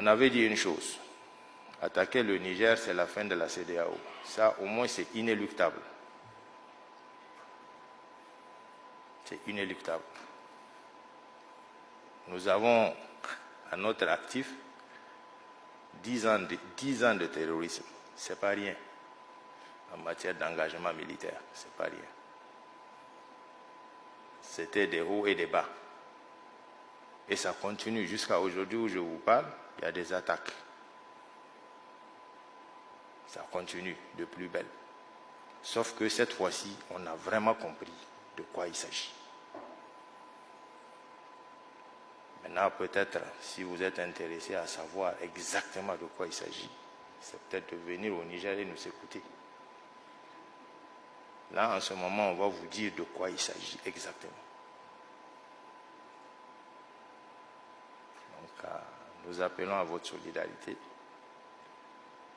On avait dit une chose, attaquer le Niger, c'est la fin de la CEDEAO. Ça, au moins, c'est inéluctable. C'est inéluctable. Nous avons à notre actif 10 ans de terrorisme. Ce n'est pas rien. En matière d'engagement militaire, ce n'est pas rien. C'était des hauts et des bas. Et ça continue jusqu'à aujourd'hui où je vous parle, il y a des attaques. Ça continue de plus belle. Sauf que cette fois-ci, on a vraiment compris de quoi il s'agit. Maintenant, peut-être, si vous êtes intéressé à savoir exactement de quoi il s'agit, c'est peut-être de venir au Niger et nous écouter. Là, en ce moment, on va vous dire de quoi il s'agit exactement. Donc, nous appelons à votre solidarité.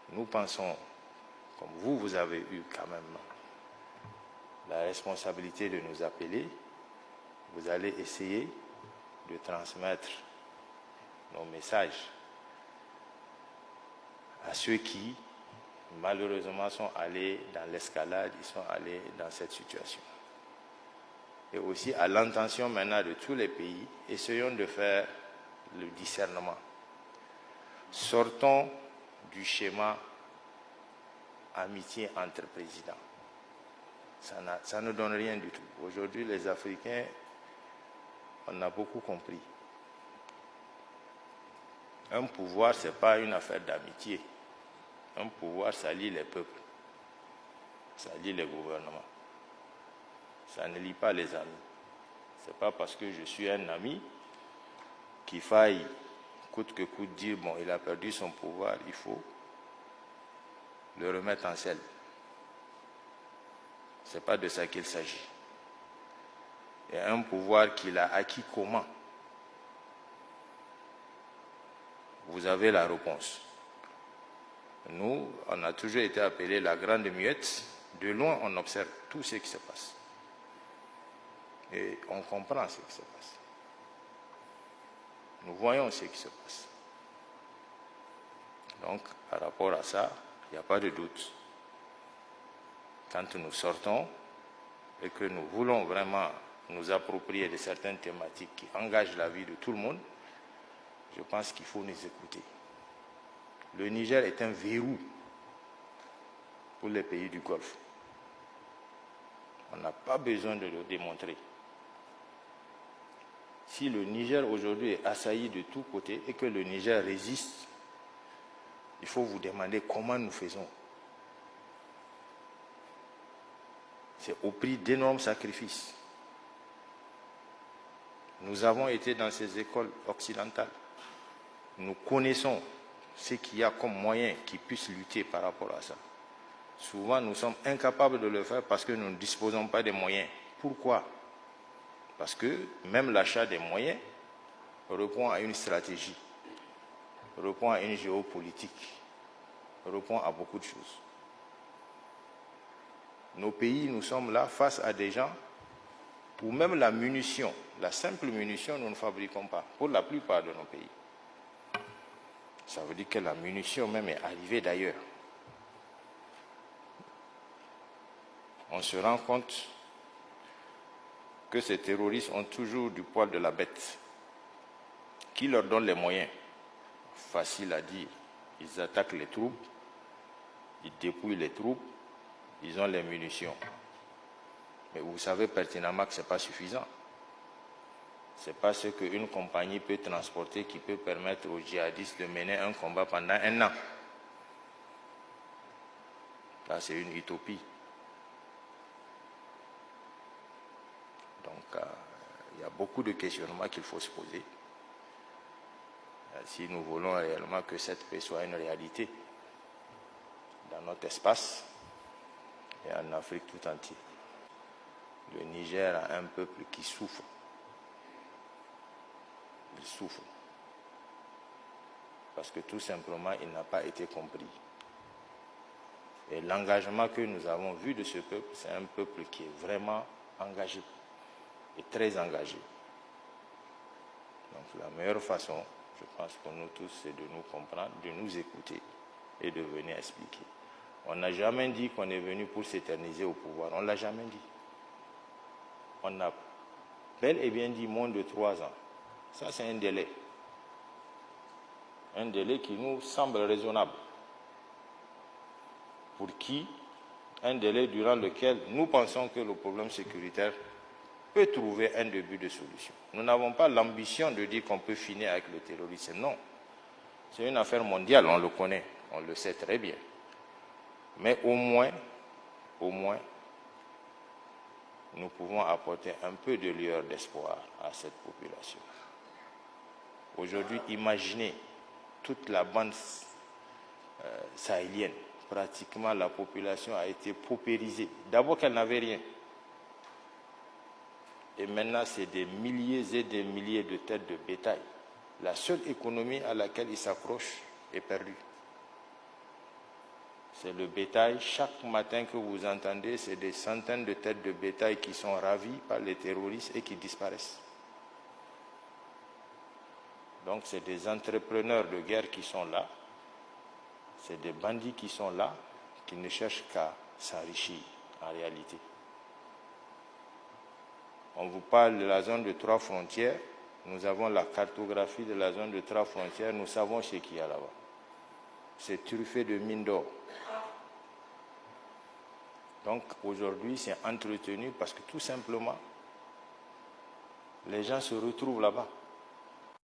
Nous pensons, comme vous avez eu quand même la responsabilité de nous appeler, vous allez essayer de transmettre nos messages à ceux qui, malheureusement, sont allés dans l'escalade, ils sont allés dans cette situation. Et aussi à l'intention maintenant de tous les pays, essayons de faire le discernement. Sortons du schéma amitié entre présidents. Ça ne donne rien du tout. Aujourd'hui, les Africains, on a beaucoup compris. Un pouvoir, ce n'est pas une affaire d'amitié. Un pouvoir, ça lie les peuples. Ça lie les gouvernements. Ça ne lie pas les amis. Ce n'est pas parce que je suis un ami qu'il faille, coûte que coûte, dire, bon, il a perdu son pouvoir, il faut le remettre en selle. Ce n'est pas de ça qu'il s'agit. Et un pouvoir qu'il a acquis comment? Vous avez la réponse. Nous, on a toujours été appelés la grande muette. De loin, on observe tout ce qui se passe. Et on comprend ce qui se passe. Nous voyons ce qui se passe. Donc, par rapport à ça, il n'y a pas de doute. Quand nous sortons et que nous voulons vraiment nous approprier de certaines thématiques qui engagent la vie de tout le monde, je pense qu'il faut nous écouter. Le Niger est un verrou pour les pays du Golfe. On n'a pas besoin de le démontrer. Si le Niger aujourd'hui est assailli de tous côtés et que le Niger résiste, il faut vous demander comment nous faisons. C'est au prix d'énormes sacrifices. Nous avons été dans ces écoles occidentales. Nous connaissons ce qu'il y a comme moyen qui puisse lutter par rapport à ça. Souvent, nous sommes incapables de le faire parce que nous ne disposons pas des moyens. Pourquoi? Parce que même l'achat des moyens répond à une stratégie, répond à une géopolitique, répond à beaucoup de choses. Nos pays, nous sommes là face à des gens où même la munition, la simple munition, nous ne fabriquons pas, pour la plupart de nos pays. Ça veut dire que la munition même est arrivée d'ailleurs. On se rend compte que ces terroristes ont toujours du poil de la bête. Qui leur donne les moyens? Facile à dire. Ils attaquent les troupes, ils dépouillent les troupes, ils ont les munitions. Mais vous savez pertinemment que ce n'est pas suffisant. Ce n'est pas ce qu'une compagnie peut transporter qui peut permettre aux djihadistes de mener un combat pendant 1 an. Là, c'est une utopie. Donc, il y a beaucoup de questionnements qu'il faut se poser. Si nous voulons réellement que cette paix soit une réalité dans notre espace et en Afrique tout entière. Le Niger a un peuple qui souffre. Il souffre. Parce que tout simplement, il n'a pas été compris. Et l'engagement que nous avons vu de ce peuple, c'est un peuple qui est vraiment engagé. Et très engagé. Donc la meilleure façon, Je pense pour nous tous, c'est de nous comprendre, de nous écouter et de venir expliquer. On n'a jamais dit qu'on est venu pour s'éterniser au pouvoir. On ne l'a jamais dit. On a bel et bien dit moins de 3 ans. Ça, c'est un délai. Un délai qui nous semble raisonnable. Pour qui? Un délai durant lequel nous pensons que le problème sécuritaire peut trouver un début de solution. Nous n'avons pas l'ambition de dire qu'on peut finir avec le terrorisme. Non. C'est une affaire mondiale, on le connaît, on le sait très bien. Mais au moins, nous pouvons apporter un peu de lueur d'espoir à cette population. Aujourd'hui, imaginez toute la bande sahélienne. Pratiquement, la population a été paupérisée. D'abord qu'elle n'avait rien. Et maintenant, c'est des milliers et des milliers de têtes de bétail. La seule économie à laquelle ils s'accrochent est perdue. C'est le bétail. Chaque matin que vous entendez, c'est des centaines de têtes de bétail qui sont ravies par les terroristes et qui disparaissent. Donc, c'est des entrepreneurs de guerre qui sont là. C'est des bandits qui sont là, qui ne cherchent qu'à s'enrichir en réalité. On vous parle de la zone de 3 frontières. Nous avons la cartographie de la zone de 3 frontières. Nous savons ce qu'il y a là-bas. C'est truffé de mines d'or. Donc aujourd'hui, c'est entretenu parce que tout simplement, les gens se retrouvent là-bas.